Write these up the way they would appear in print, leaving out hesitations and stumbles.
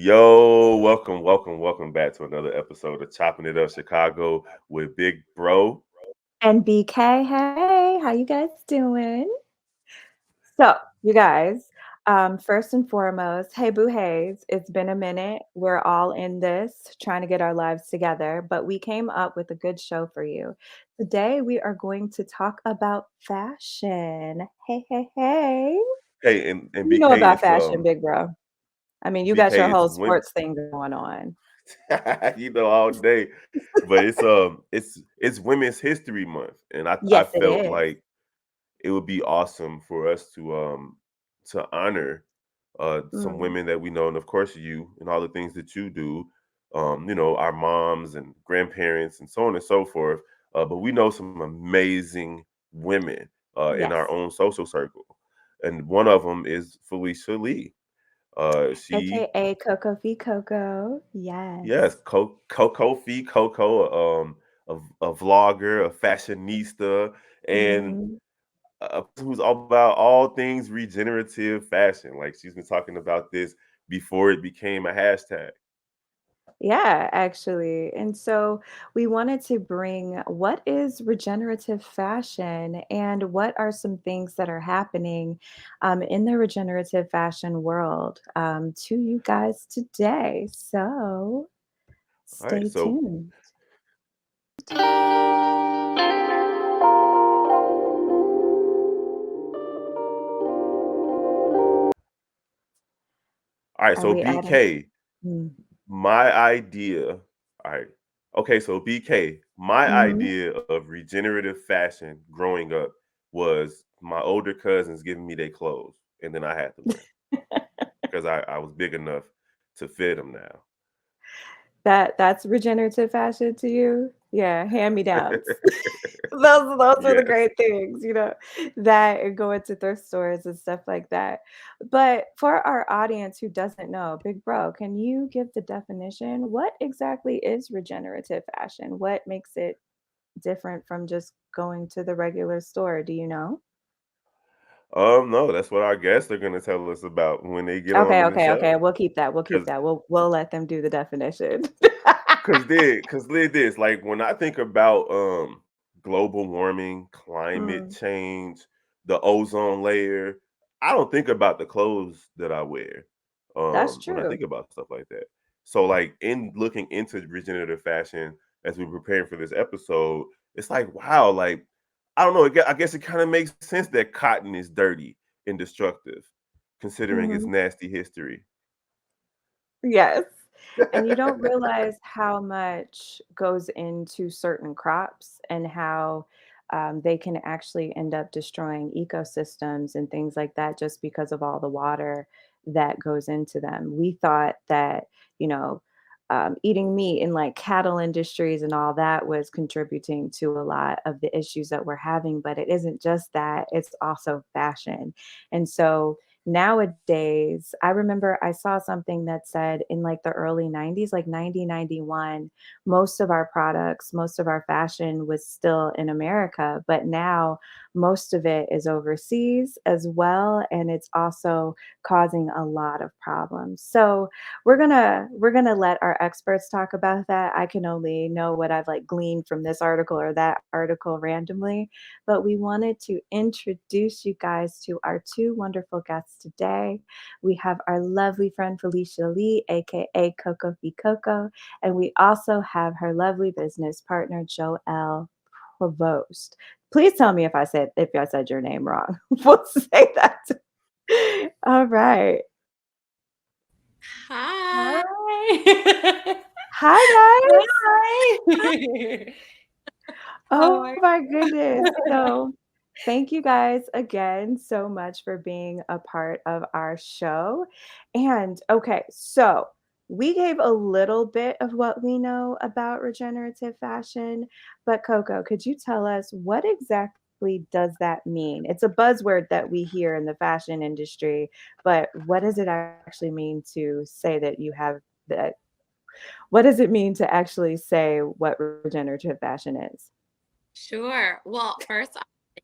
Yo, welcome back to another episode of Chopping It Up Chicago with Big Bro. And BK, hey, how you guys doing? So, you guys, first and foremost, hey boo hays, it's been a minute. We're all in this trying to get our lives together, but we came up with a good show for you. Today, we are going to talk about fashion. Hey, hey, hey. Hey, and You know BK, about it's fashion, big bro. I mean, you got BK, your it's whole women, sports thing going on. all day, but it's Women's History Month, and I Yes, it felt is. like it would be awesome for us to honor some Mm, women that we know, and of course you and all the things that you do. Our moms and grandparents and so on and so forth. But we know some amazing women in yes. our own social circle, and one of them is Felicia Lee. She AKA Coco Fee Coco. Yes. Yes, Coco Fee Coco, a vlogger, a fashionista, and Mhm. a person who's all about all things regenerative fashion. Like she's been talking about this before it became a hashtag. Yeah, actually. And so we wanted to bring what is regenerative fashion and what are some things that are happening in the regenerative fashion world to you guys today. So All right, stay so tuned. all right, Are so we adding? BK, Mm. my idea. All right, okay, so BK, my Mhm. idea of regenerative fashion growing up was my older cousins giving me their clothes, and then I had to wear 'em because I was big enough to fit them now. That's regenerative fashion to you? Yeah, hand-me-downs. Those are the Yes. great things, that and going to thrift stores and stuff like that. But for our audience who doesn't know, big bro, can you give the definition? What exactly is regenerative fashion? What makes it different from just going to the regular store? Do you know? No, that's what our guests are gonna tell us about when they get on Okay, in the okay, okay. show. We'll keep that. We'll keep Cause, that. We'll let them do the definition. cause lid this, like when I think about global warming, climate Mm, change, the ozone layer, I don't think about the clothes that I wear. that's When I true. think about stuff like that. So like in looking into regenerative fashion as we're preparing for this episode, it's like wow, like I don't know. I guess it kind of makes sense that cotton is dirty and destructive, considering its Mhm. nasty history. Yes. And you don't realize how much goes into certain crops and how they can actually end up destroying ecosystems and things like that just because of all the water that goes into them. We thought that, you know, eating meat and like cattle industries and all that was contributing to a lot of the issues that we're having, but it isn't just that, it's also fashion. And so, nowadays, I remember I saw something that said in like the early 90s, like 90, 91, most of our products, most of our fashion was still in America, but now most of it is overseas as well, and it's also causing a lot of problems. So we're gonna let our experts talk about that. I can only know what I've like gleaned from this article or that article randomly, but we wanted to introduce you guys to our two wonderful guests today. We have our lovely friend Felicia Lee, aka Coco Fee Coco, and we also have her lovely business partner Joelle Provost. Please tell me if I said your name wrong. We'll say that. All right. Hi. Hi guys. Hi. How Oh are my goodness. So, thank you guys again so much for being a part of our show. And okay, so we gave a little bit of what we know about regenerative fashion, but Coco, could you tell us what exactly does that mean? It's a buzzword that we hear in the fashion industry, but what does it actually mean to say that you have that? What does it mean to actually say what regenerative fashion is? Sure. Well, first off,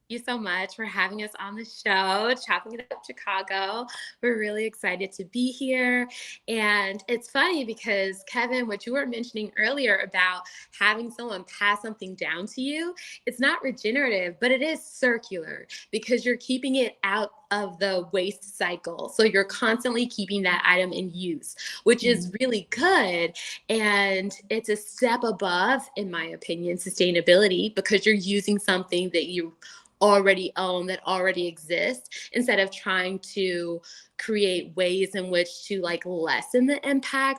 you so much for having us on the show, Chopping It Up Chicago. We're really excited to be here. And it's funny because, Kevin, what you were mentioning earlier about having someone pass something down to you, it's not regenerative, but it is circular because you're keeping it out of the waste cycle. So you're constantly keeping that item in use, which is really good. And it's a step above, in my opinion, sustainability because you're using something that you already own, that already exist, instead of trying to create ways in which to like lessen the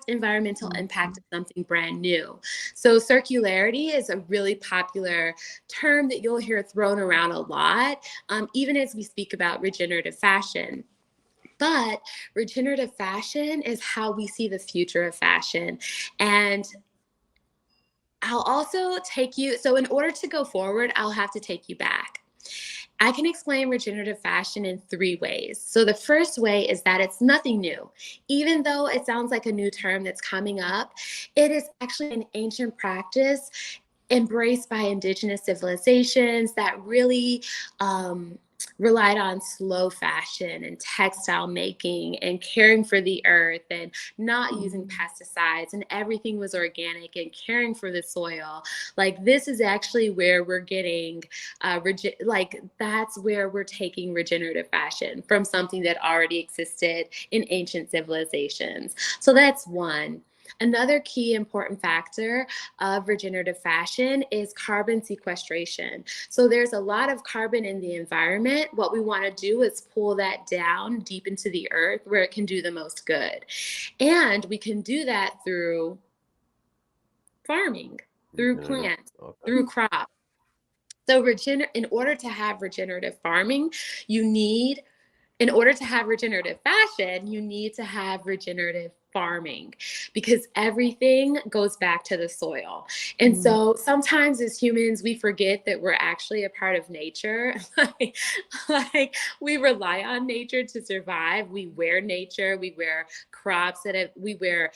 environmental impact of something brand new. So circularity is a really popular term that you'll hear thrown around a lot, even as we speak about regenerative fashion. But regenerative fashion is how we see the future of fashion. And I'll also take you, so in order to go forward, I'll have to take you back. I can explain regenerative fashion in three ways. So the first way is that it's nothing new. Even though it sounds like a new term that's coming up, it is actually an ancient practice embraced by indigenous civilizations that really relied on slow fashion and textile making and caring for the earth and not using pesticides, and everything was organic and caring for the soil. Like, this is actually where we're getting that's where we're taking regenerative fashion from something that already existed in ancient civilizations. So that's one. Another key important factor of regenerative fashion is carbon sequestration. So there's a lot of carbon in the environment. What we want to do is pull that down deep into the earth where it can do the most good. And we can do that through farming, through Regenerative. plants, Okay. through crops. So in order to have regenerative farming, you need in order to have regenerative fashion, you need to have regenerative farming because everything goes back to the soil. And so sometimes as humans, we forget that we're actually a part of nature. like we rely on nature to survive. We wear nature, we wear crops we wear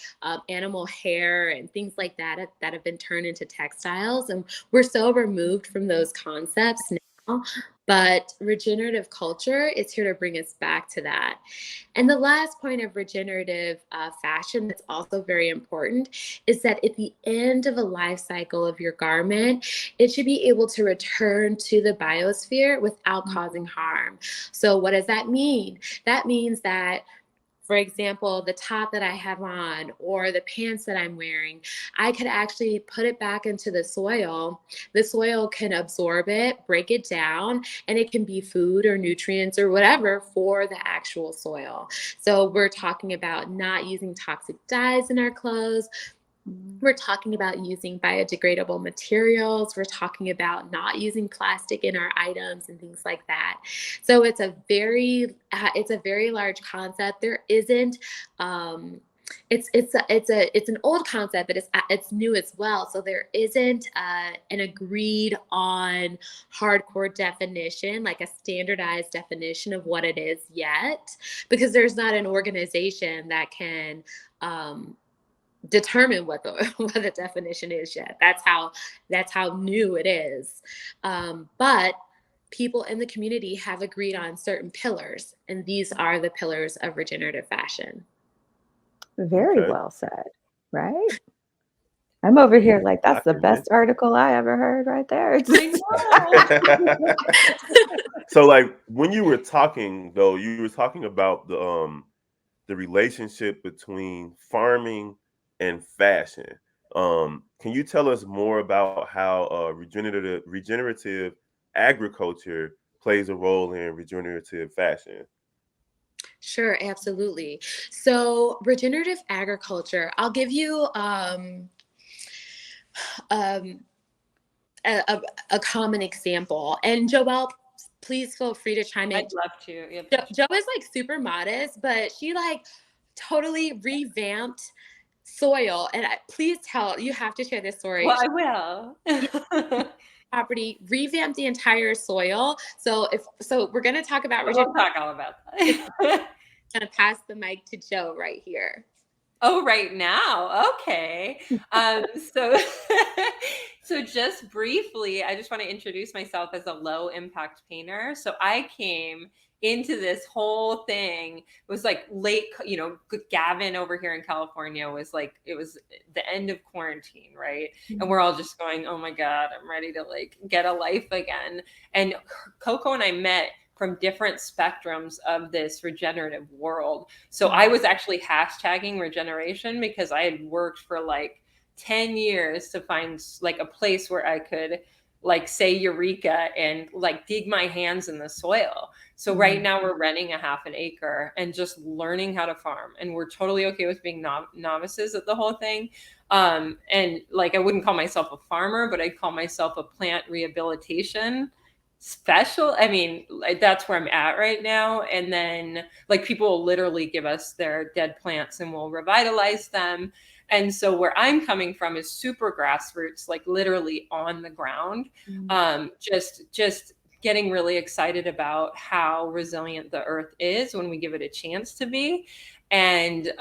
animal hair and things like that have been turned into textiles. And we're so removed from those concepts now. But regenerative culture is here to bring us back to that. And the last point of regenerative fashion that's also very important is that at the end of a life cycle of your garment, it should be able to return to the biosphere without causing harm. So what does that mean? That means that, for example, the top that I have on or the pants that I'm wearing, I could actually put it back into the soil. The soil can absorb it, break it down, and it can be food or nutrients or whatever for the actual soil. So we're talking about not using toxic dyes in our clothes. We're talking about using biodegradable materials. We're talking about not using plastic in our items and things like that. So it's a very large concept. There isn't it's an old concept, but it's new as well. So there isn't an agreed on hardcore definition, like a standardized definition of what it is yet, because there's not an organization that can determine what the what the definition is yet. That's how new it is. But people in the community have agreed on certain pillars, and these are the pillars of regenerative fashion. Very Okay. well said, right? I'm over here like, that's the Document. best article I ever heard right there. I know. So like when you were talking though, you were talking about the relationship between farming and fashion. Can you tell us more about how regenerative agriculture plays a role in regenerative fashion? Sure, absolutely. So regenerative agriculture, I'll give you um, a common example. And Joelle, please feel free to chime in. I'd love to. Yep. Jo is like super modest, but she like totally revamped soil. And please you have to share this story. Well, I will. Property revamped the entire soil. So we're going to talk about Richard. We'll talk all about I'm that. going to pass the mic to Joe right here. Oh, right now. Okay. So So just briefly, I just want to introduce myself as a low impact painter. So I came into this whole thing, it was like late, you know, Gavin over here in California was like, it was the end of quarantine, right? And we're all just going, oh my God, I'm ready to like get a life again. And CoCo and I met from different spectrums of this regenerative world. So I was actually hashtagging regeneration because I had worked for like 10 years to find like a place where I could like say eureka and like dig my hands in the soil. So right now we're renting a half an acre and just learning how to farm, and we're totally okay with being novices at the whole thing. And like I wouldn't call myself a farmer, but I'd call myself a plant rehabilitation special. I mean, like, that's where I'm at right now. And then like people will literally give us their dead plants and we'll revitalize them. And so where I'm coming from is super grassroots, like literally on the ground. Just getting really excited about how resilient the earth is when we give it a chance to be. And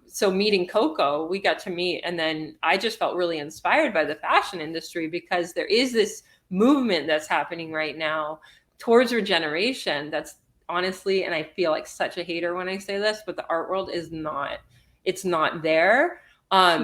so meeting CoCo, we got to meet, and then I just felt really inspired by the fashion industry because there is this movement that's happening right now towards regeneration that's honestly, and I feel like such a hater when I say this, but the art world is not, it's not there.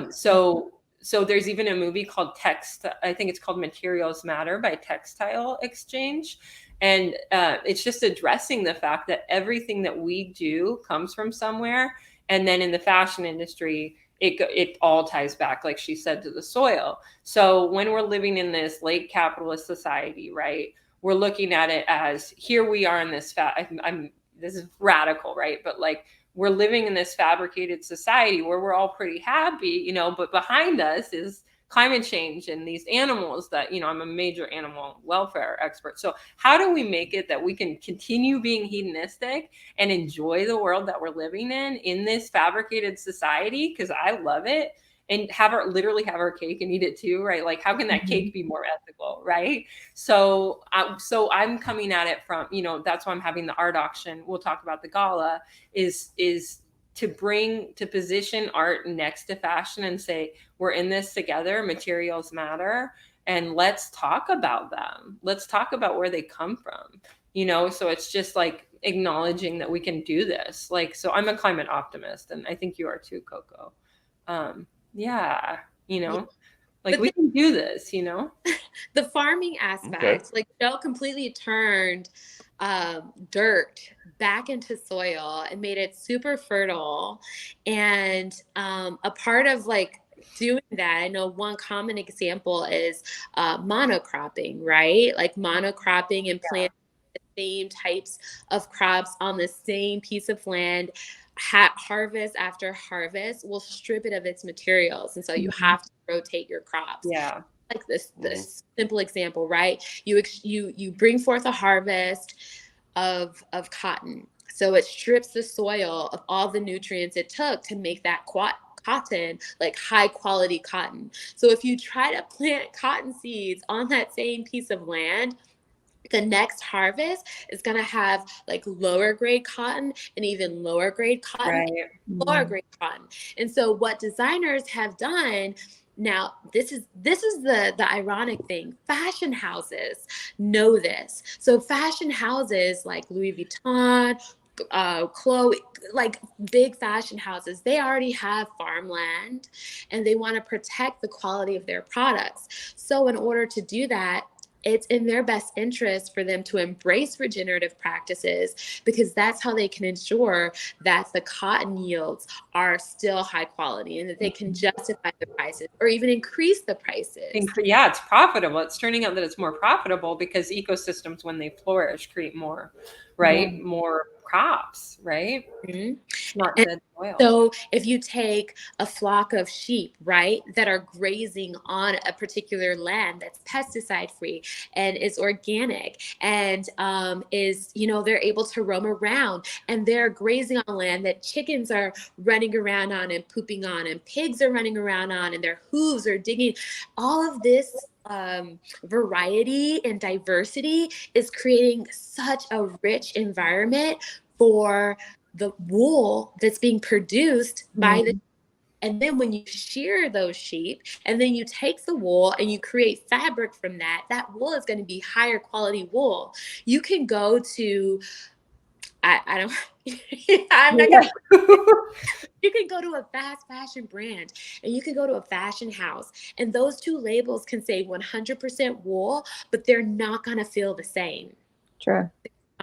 So there's even a movie called I think it's called Materials Matter by Textile Exchange. And it's just addressing the fact that everything that we do comes from somewhere. And then in the fashion industry, it all ties back, like she said, to the soil. So when we're living in this late capitalist society, right, we're looking at it as here we are in this this is radical, right? But like we're living in this fabricated society where we're all pretty happy, you know, but behind us is climate change and these animals that, you know, I'm a major animal welfare expert. So how do we make it that we can continue being hedonistic and enjoy the world that we're living in this fabricated society? Because I love it. And literally have our cake and eat it too, right? Like, how can that cake be more ethical, right? So I'm coming at it from, you know, that's why I'm having the art auction. We'll talk about the gala. Is to position art next to fashion and say, we're in this together, materials matter, and let's talk about them. Let's talk about where they come from, you know? So it's just like acknowledging that we can do this. Like, so I'm a climate optimist, and I think you are too, CoCo. Yeah, you know, like we can do this, you know? The farming aspect, like Joelle completely turned dirt back into soil and made it super fertile. And a part of like doing that, I know one common example is monocropping, right? Like monocropping and planting the same types of crops on the same piece of land. Harvest after harvest will strip it of its materials, and so you have to rotate your crops. Yeah. Like this simple example, right? You bring forth a harvest of cotton, so it strips the soil of all the nutrients it took to make that cotton, like high quality cotton. So if you try to plant cotton seeds on that same piece of land, the next harvest is going to have like lower grade cotton and even lower grade cotton, Right. lower grade cotton. And so what designers have done now, this is the ironic thing. Fashion houses know this. So fashion houses like Louis Vuitton, Chloe, like big fashion houses, they already have farmland and they want to protect the quality of their products. So in order to do that, it's in their best interest for them to embrace regenerative practices, because that's how they can ensure that the cotton yields are still high quality and that they can justify the prices or even increase the prices. Yeah, it's profitable. It's turning out that it's more profitable because ecosystems, when they flourish, create more, right? More crops, right? Not dead soil. So if you take a flock of sheep, right, that are grazing on a particular land that's pesticide free and is organic and is, you know, they're able to roam around and they're grazing on land that chickens are running around on and pooping on and pigs are running around on and their hooves are digging. All of this variety and diversity is creating such a rich environment for the wool that's being produced by the And then when you shear those sheep and then you take the wool and you create fabric from that, that wool is going to be higher quality wool. You can go to, I don't, I'm not going Yeah. to, you can go to a fast fashion brand and you can go to a fashion house, and those two labels can say 100% wool, but they're not going to feel the same. True.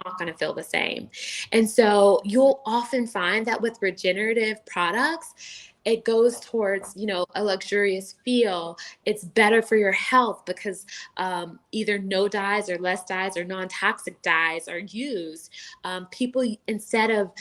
Not going to feel the same. And so you'll often find that with regenerative products, it goes towards, you know, a luxurious feel. It's better for your health because either no dyes or less dyes or non-toxic dyes are used. People, instead of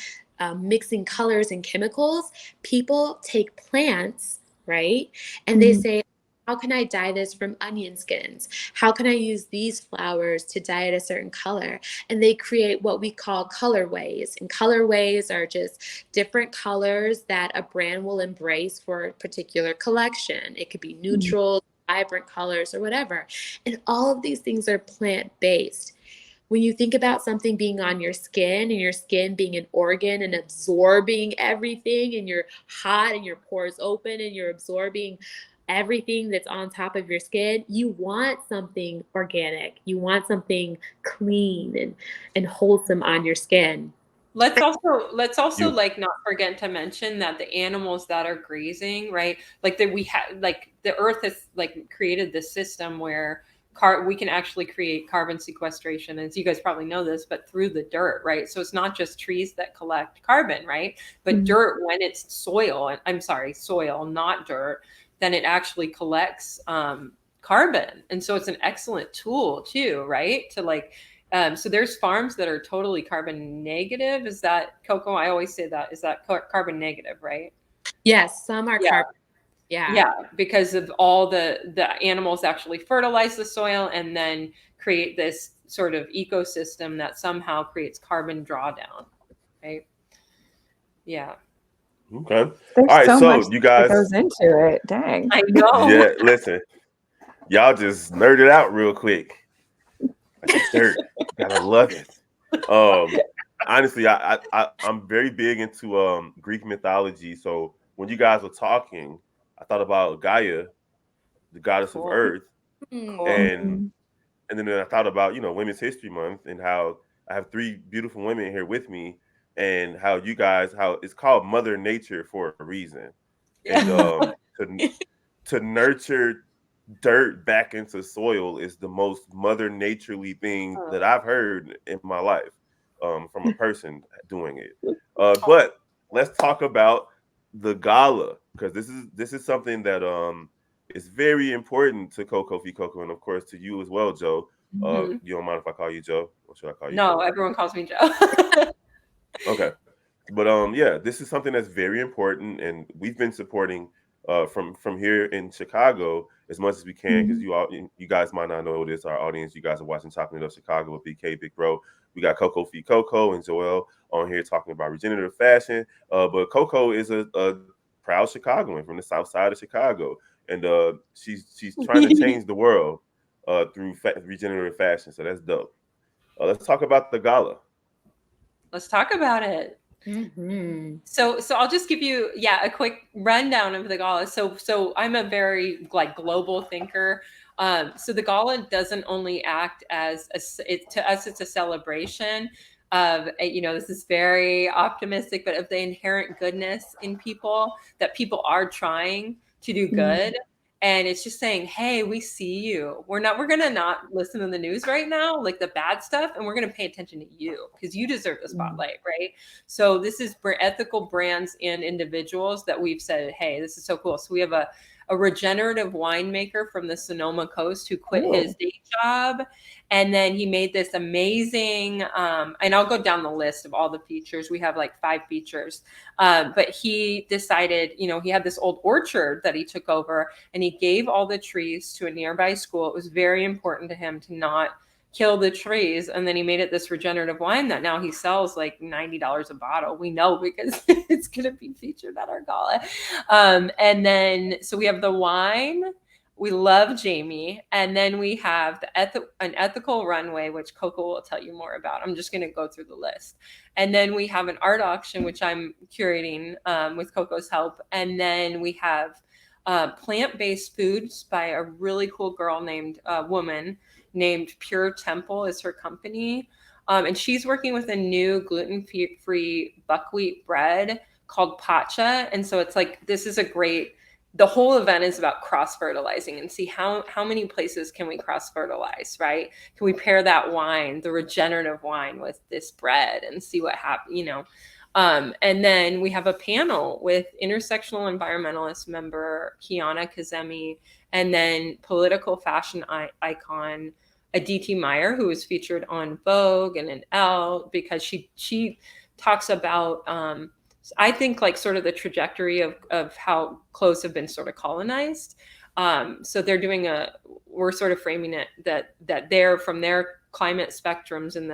mixing colors and chemicals, people take plants, right? And they Mhm. say, how can I dye this from onion skins? How can I use these flowers to dye it a certain color? And they create what we call colorways. And colorways are just different colors that a brand will embrace for a particular collection. It could be Mhm. neutral, vibrant colors, or whatever. And all of these things are plant based. When you think about something being on your skin and your skin being an organ and absorbing everything, and you're hot and your pores open and you're absorbing everything that's on top of your skin, you want something organic. You want something clean and wholesome on your skin. Let's also You like not forget to mention that the animals that are grazing, right? Like that we have, like the earth has like created this system where we can actually create carbon sequestration, as you guys probably know this, but through the dirt, right? So it's not just trees that collect carbon, right? But Mhm. dirt, when it's soil, I'm sorry, soil, not dirt, then it actually collects carbon. And so it's an excellent tool too, right? To like so there's farms that are totally carbon negative. Is that, CoCo? I always say that. Is that carbon negative, right? Yes, some are Yeah. carbon. Yeah. Yeah, because of all the animals actually fertilize the soil and then create this sort of ecosystem that somehow creates carbon drawdown, right? Yeah. okay? All There's right, so much so you that guys, goes into it. Dang. I know. yeah, listen, y'all just nerded out real quick, like the dirt. Gotta love it. Um, honestly, I'm very big into Greek mythology. So when you guys were talking, I thought about Gaia, the goddess of Cool. Earth, Cool. and Mhm. and then I thought about Women's History Month and how I have three beautiful women here with me, and how it's called Mother Nature for a reason, and Yeah. to nurture dirt back into soil is the most mother naturely thing that I've heard in my life, from a person doing it. But let's talk about the gala, because this is something that is very important to Coco Fi Coco, and of course to you as well, Joe. Mhm. You don't mind if I call you Joe, or should I call you No, Joe? everyone calls me Joe. Okay. But yeah, this is something that's very important, and we've been supporting from here in Chicago as much as we can, because Mhm. you guys might not know this. Our audience, you guys are watching Choppin' It Up Chicago with BK Big Bro. We got Coco Fi Coco and Joelle on here talking about regenerative fashion. But Coco is a proud Chicagoan from the South Side of Chicago, and she's trying to change the world through regenerative fashion. So that's dope. Let's talk about the gala. Let's talk about it. Mm-hmm. So I'll just give you, yeah, a quick rundown of the gala. So I'm a very like global thinker. So the gala doesn't only act as to us it's a celebration of this is very optimistic, but of the inherent goodness in people, that people are trying to do Mhm. good. And it's just saying, hey, we see you. We're gonna not listen to the news right now, like the bad stuff, and we're gonna pay attention to you because you deserve the Mhm. spotlight, right? So this is for ethical brands and individuals that we've said, hey, this is so cool. So we have a regenerative winemaker from the Sonoma Coast who quit his Oh. day job. And then he made this amazing, and I'll go down the list of all the features. We have like 5 features. But he decided, he had this old orchard that he took over, and he gave all the trees to a nearby school. It was very important to him to not kill the trees, and then he made it this regenerative wine that now he sells like $90 a bottle. We know because it's going to be featured at our gala. And then so we have the wine, We love Jamie. And then we have an ethical runway, which CoCo will tell you more about. I'm just going to go through the list. And then we have an art auction, which I'm curating with CoCo's help. And then we have plant-based foods by a really cool girl woman named Pure Temple is her company. And she's working with a new gluten-free buckwheat bread called Pacha. And so it's like, the whole event is about cross-fertilizing and see how many places can we cross-fertilize, right? Can we pair that wine, the regenerative wine, with this bread and see what happens, and then we have a panel with intersectional environmentalist member Kiana Kazemi, and then political fashion icon Aditi Meyer, who was featured on Vogue and in Elle, because she talks about I think like sort of the trajectory of how clothes have been sort of colonized. So we're sort of framing it that they're from their climate spectrums in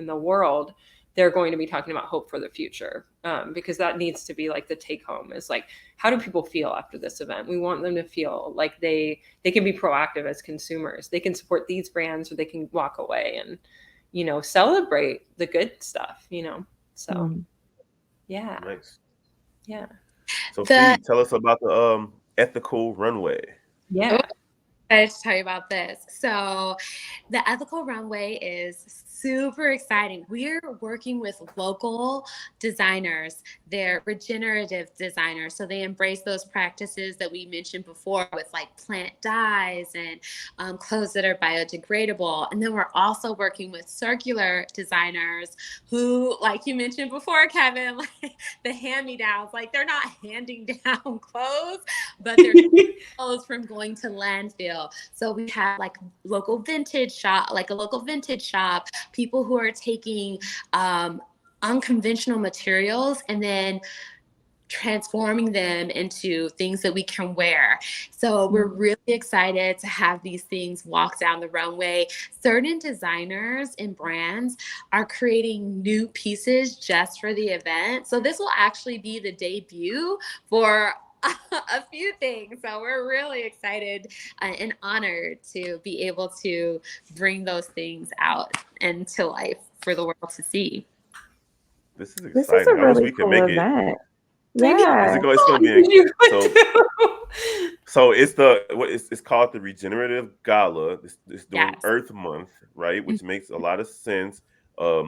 the world, they're going to be talking about hope for the future, because that needs to be like the take home is like, how do people feel after this event? We want them to feel like they can be proactive as consumers. They can support these brands, or they can walk away and, celebrate the good stuff, so yeah. Nice. Yeah. So, The C, tell us about the ethical runway. Yeah. excited to tell you about this. So the ethical runway is super exciting. We're working with local designers. They're regenerative designers. So they embrace those practices that we mentioned before with like plant dyes and clothes that are biodegradable. And then we're also working with circular designers who, like you mentioned before, Kevin, like the hand-me-downs, like they're not handing down clothes, but they're clothes from going to landfill. So we have like a local vintage shop, people who are taking unconventional materials and then transforming them into things that we can wear. So we're really excited to have these things walk down the runway. Certain designers and brands are creating new pieces just for the event. So this will actually be the debut for a few things. So we're really excited and honored to be able to bring those things out and to life for the world to see. This is This is a exciting. I wish really we could cool make it. event. I know. Yeah. It's gonna be You would so too. so it's called the Regenerative Gala. It's during Yes. Earth Month, right? Which makes a lot of sense.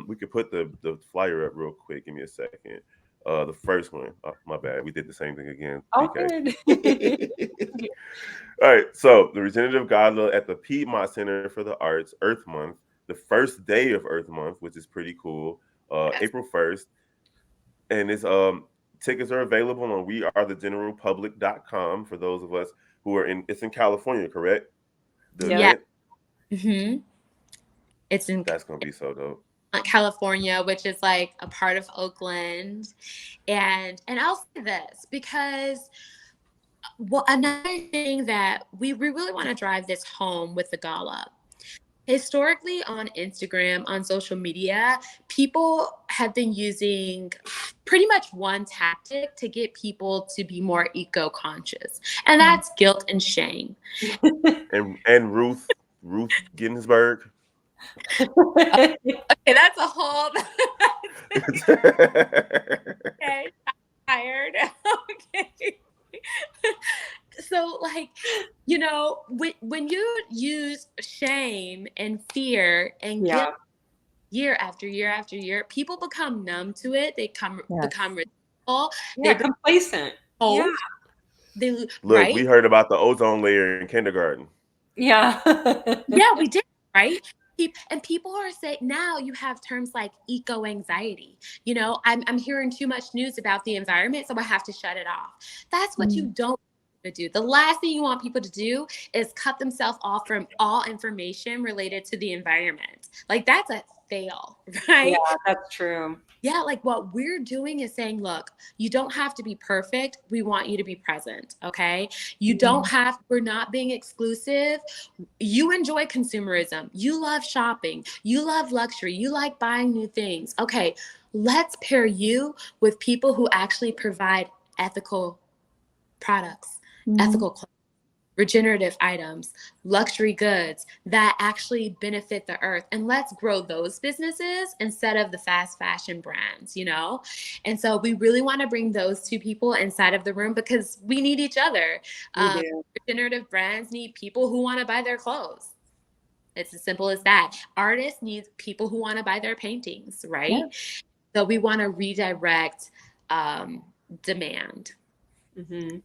We could put the flyer up real quick. Give me a second. The first one. Oh, my bad. We did the same thing again. All PK. good. All right. So the Regenerative Gala at the Piedmont Center for the Arts, Earth Month. The first day of Earth Month, which is pretty cool. Yes. April 1st, and it's tickets are available on wearethegeneralpublic.com for those of us who are in. It's in California, correct? The Yep. Yeah. event. It's in That's gonna be so dope. California, which is like a part of Oakland. And I'll say this because another thing that we really want to drive this home with the gala. Historically, on Instagram, on social media, people have been using pretty much one tactic to get people to be more eco-conscious, and that's guilt and shame. And Ruth Ginsburg. Okay, that's a whole. Okay, tired. Okay. So, like, when you use shame and fear and Yeah. guilt year after year after year, people become numb to it. They become resentful. Yeah, They become complacent. cold. Yeah. They Look, we right? heard about the ozone layer in kindergarten. Yeah. Yeah, we did, right? And people are saying now you have terms like eco anxiety. I'm hearing too much news about the environment, so I have to shut it off. That's what you don't want to do. The last thing you want people to do is cut themselves off from all information related to the environment. Like that's a fail, Yeah, right? that's true. Yeah, like what we're doing is saying, look, you don't have to be perfect. We want you to be present, okay? We're not being exclusive. You enjoy consumerism. You love shopping. You love luxury. You like buying new things. Okay, let's pair you with people who actually provide ethical products, ethical clothes. regenerative items, luxury goods that actually benefit the earth. And let's grow those businesses instead of the fast fashion brands, you know? And so we really want to bring those two people inside of the room because we need each other. We do. Regenerative brands need people who want to buy their clothes. It's as simple as that. Artists need people who want to buy their paintings, right? Yeah. So we want to redirect demand. Mm-hmm.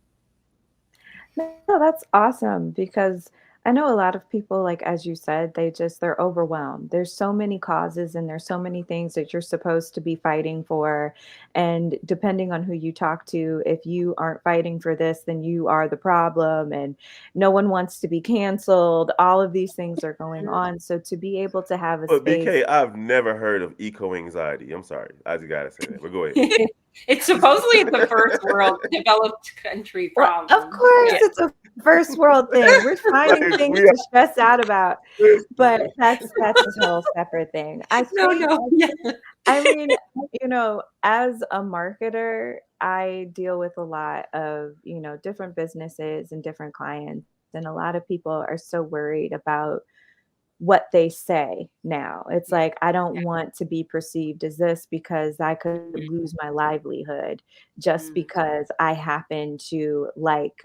No, that's awesome because I know a lot of people, like as you said, they're overwhelmed. There's so many causes and there's so many things that you're supposed to be fighting for. And depending on who you talk to, if you aren't fighting for this, then you are the problem. And no one wants to be canceled. All of these things are going on. So to be able to have a But space. BK, I've never heard of eco anxiety. I'm sorry, I just gotta say that. But go ahead. It's supposedly the first world developed country Well, of problem. course, Yeah. it's a first world thing. We're Like finding things we to stress out about, but are. that's a whole separate thing. I No, think, no. Yeah. I mean, as a marketer, I deal with a lot of, different businesses and different clients, and a lot of people are so worried about what they say now. It's Yeah. like, I don't want to be perceived as this because I could Mhm. lose my livelihood just Mm. because I happen to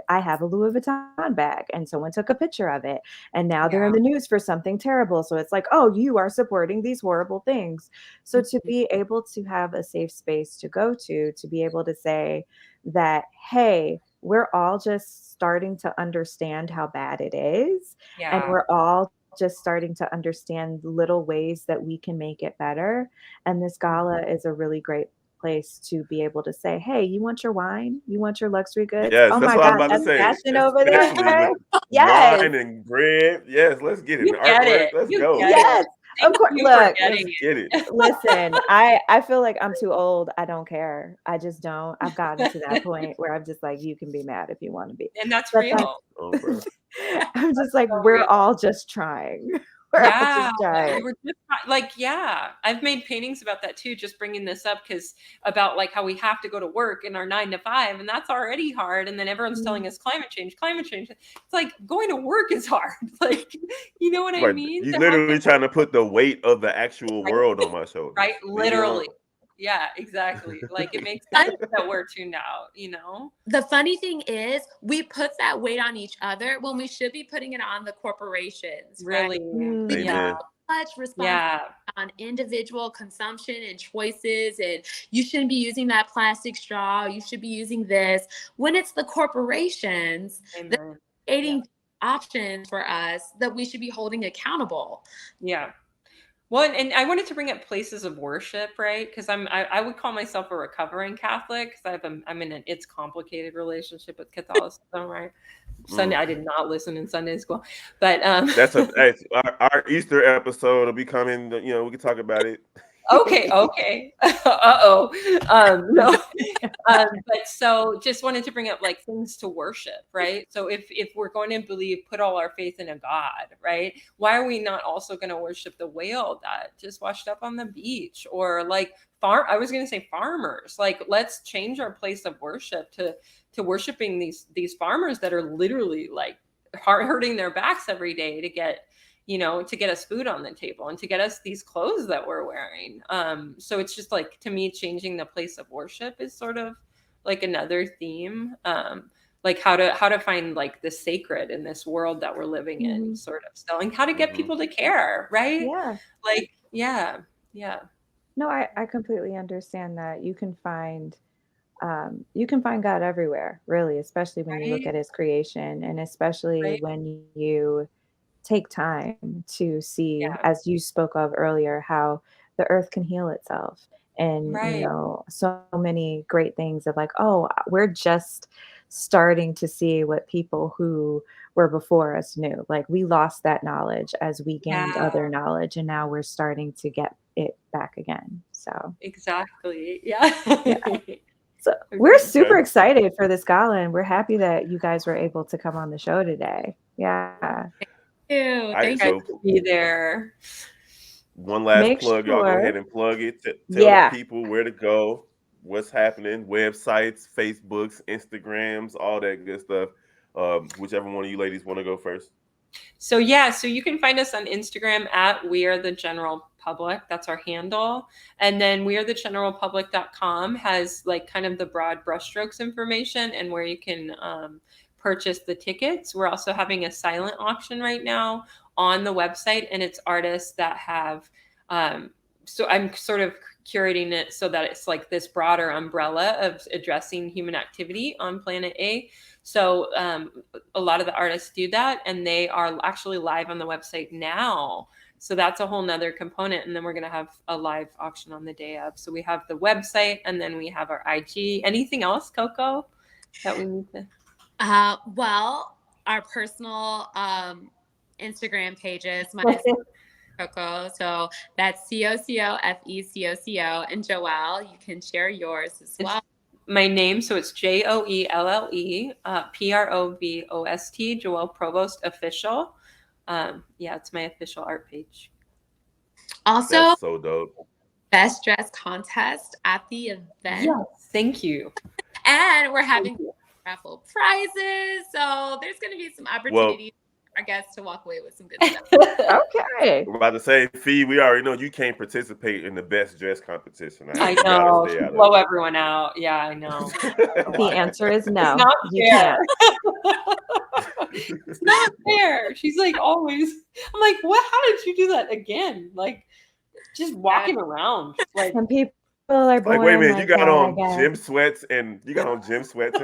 I have a Louis Vuitton bag and someone took a picture of it and now they're in Yeah. the news for something terrible. So it's like, oh, you are supporting these horrible things. So to Mhm. be able to have a safe space to go to be able to say that, hey, we're all just starting to understand how bad it is. And Yeah. we're all just starting to understand little ways that we can make it better. And this gala Mhm. is a really great place to be able to say, hey, you want your wine? You want your luxury goods? Yes, Oh that's my what I was God, about to that's say. fashion over Especially with there. Yes. wine and bread. Yes, let's get it. You And get artwork. it. Let's You go. get it. Yes. Of Thank course. you for Look, Let's getting get it. it. listen, I feel like I'm too old. I don't care. I just don't. I've gotten to that point where I'm just like, you can be mad if you want to be. And that's But real. Oh, bro. I'm just like, So we're real. all just trying. We're all Yeah, just trying. we're just like, yeah, I've made paintings about that too, just bringing this up because about like how we have to go to work in our 9 to 5, and that's already hard. And then everyone's telling us climate change, climate change. It's like going to work is hard. Like, you know what I Right. mean? You To have literally to, trying to put the weight of the actual right, world on my right, shoulders. You know? literally. Yeah, exactly. Like it makes sense that we're tuned out, you know? The funny thing is, we put that weight on each other when we should be putting it on the corporations, right? Really. We Mm. put Yeah. Amen. so much responsibility Yeah. on individual consumption and choices, and you shouldn't be using that plastic straw. You should be using this. When it's the corporations that Amen. are Yeah. creating options for us that we should be holding accountable. Yeah. Well, and I wanted to bring up places of worship, right? Because I would call myself a recovering Catholic because I'm in an it's complicated relationship with Catholicism, right? Sunday Mm. I did not listen in Sunday school, but That's a hey, our Easter episode will be coming. We can talk about it. okay. Uh-oh. No. But so just wanted to bring up like things to worship, right? So if we're going to believe, put all our faith in a God, right? Why are we not also going to worship the whale that just washed up on the beach, or like I was going to say farmers. Like let's change our place of worship to worshiping these farmers that are literally like hurting their backs every day to get us food on the table and to get us these clothes that we're wearing. So it's just like, to me, changing the place of worship is sort of like another theme. Like how to find like the sacred in this world that we're living in, Mhm. sort of still, and how to get Hmm. people to care, right? Yeah. Like, yeah, yeah, No, I completely understand that. You can find God everywhere, really, especially when you look right, at his creation and especially right, when you take time to see, yeah, as you spoke of earlier, how the earth can heal itself. And, right, so many great things of like, oh, we're just starting to see what people who were before us knew. Like we lost that knowledge as we gained yeah, other knowledge, and now we're starting to get it back again. So, exactly, yeah. yeah. So we're Okay. super Okay. excited for this gala, and we're happy that you guys were able to come on the show today. Yeah. Thank you. All right. Thank you. Excited So to be there. one last Make plug. Y'all go sure. ahead and plug it. Tell the Yeah. people where to go, what's happening, websites, Facebooks, Instagrams, all that good stuff. Whichever one of you ladies want to go first. So yeah, so you can find us on Instagram at We Are the General Public. That's our handle. And then wearethegeneralpublic.com has like kind of the broad brushstrokes information and where you can purchase the tickets. We're also having a silent auction right now on the website, and it's artists that have so I'm sort of curating it so that it's like this broader umbrella of addressing human activity on planet A. So a lot of the artists do that, and they are actually live on the website now. So that's a whole nother component. And then we're going to have a live auction on the day of. So we have the website, and then we have our IG. Anything else, CoCo, that we need to? Well, our personal Instagram pages. Mine is CoCo. So that's CoCoFeCoCo. And Joelle, you can share yours as well. My name, so it's Joelle Provost, Joelle Provost Official. Yeah, it's my official art page. Also, that's so dope. Best dress contest at the event. Yes, thank you. And we're having raffle prizes, so there's going to be some opportunities for our guests to walk away with some good stuff. Okay. We're about to say, Fee, we already know you can't participate in the best dress competition. I know. Blow everyone out. Yeah, I know. The answer is no. It's not You fair. can't. It's not fair. She's like always. I'm like, what? How did you do that again? Like, just walking around. Like, some people are born like, wait a minute, like you got that, on gym sweats and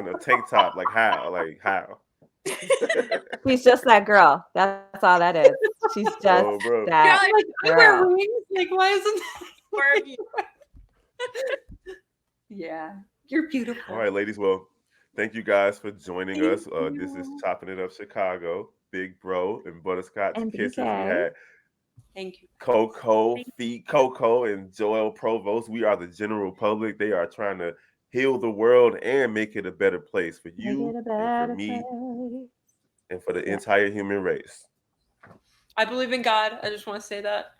a tank top. Like how? Like how? She's just that girl. That's all that is. She's just that like, girl. I wear rings. Like, why isn't that? Yeah, you're beautiful. All right, ladies. Well, thank you guys for joining us. This is Chopping It Up Chicago. Big Bro and Butterscotch And Kisses. BK. We had Thank you. CoCo, Feet CoCo, and Joelle Provost. We are the general public. They are trying to heal the world and make it a better place for you and for me and for the entire human race. I believe in God. I just want to say that.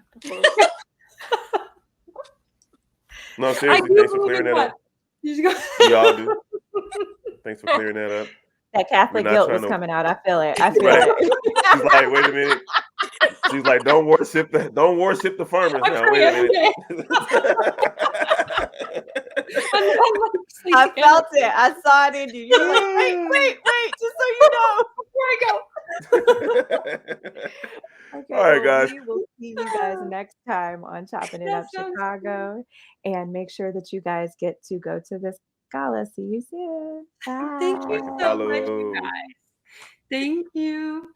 No, seriously, thanks for clearing that up. We all do. Thanks for clearing that up. That Catholic guilt was coming out. I feel it. I feel it. She's like, wait a minute. She's like, don't worship the farmers now. Wait a minute. I felt it. I saw it in you. You're like, wait, just so you know. Before I go. Okay, all right, guys. We will see you guys next time on Chopping It Up Chicago. And make sure that you guys get to go to this gala. See you soon. Bye. Thank you so much, you guys. Thank you.